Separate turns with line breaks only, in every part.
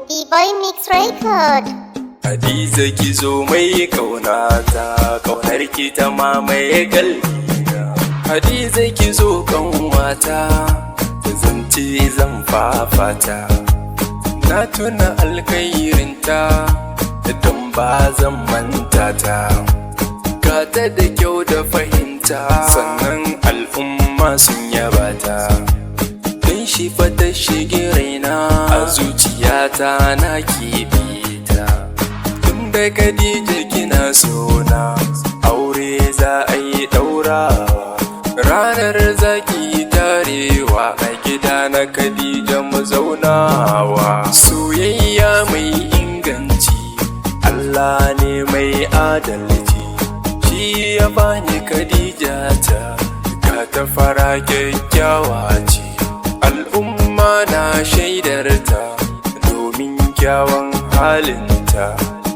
D-Boy Mix Record.
Hadiza ki zo mai kaunata, kaunar ki ta mamaye kalbina. Hadiza ki zo kanwata, ta zance zan fafata. Na tuna alkhairinta, don ba zan manta ta. Gata da kyau da fahimta, sannan al'umma sun yaba ta. Don shi fata shige raina, a zuciyata na keɓe ta. Tunda Khadija kina sona, aure za a yi ɗaurawa. Ranar zaki tarewa, a gida na Khadija mu zaunawa. Soyayya mai inganci, Allah ne mai adalci. Shi ya bani Khadija ta, ga ta fara kyakkyawa ce. Al'umma na shaidarta, domin kyawun halinta.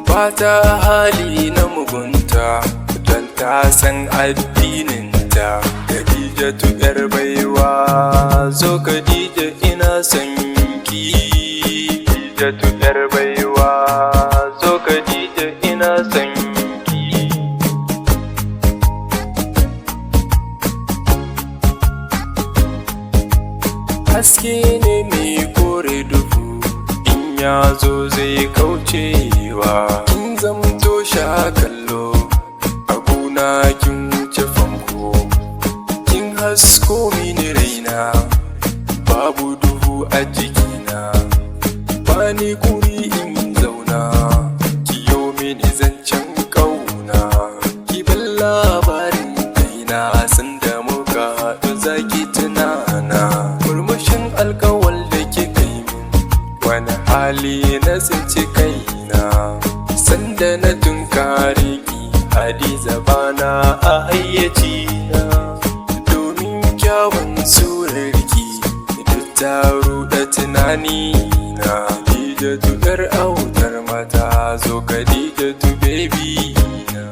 Bata hali na mugunta, don ta san addininta. Khadijatu yar baiwa, zo Khadija ina son ki. Khadijatu yar baiwa, zo Khadija ina son ki. Haske ne mai kore duhu, in ya zo zai kaucewa. Kin zamto sha kallo, abuna kin wuce fanko. Kin hasko mini raina, babu duhu a jikina. Bani guri in zauna, kiyo mini zancen kauna. Ki ban labarin kaina, sanda muka haɗu zaki tunana. Murmushin alkawal da kika yi min, wani hali na tsinci kaina. Sanda na tunkare ki, Hadiza bana a hayyacina. Domin kyawun surarki, duk ta ruɗa tunanina. Khadijatu yar autar mata, zo Khadijatu baby na.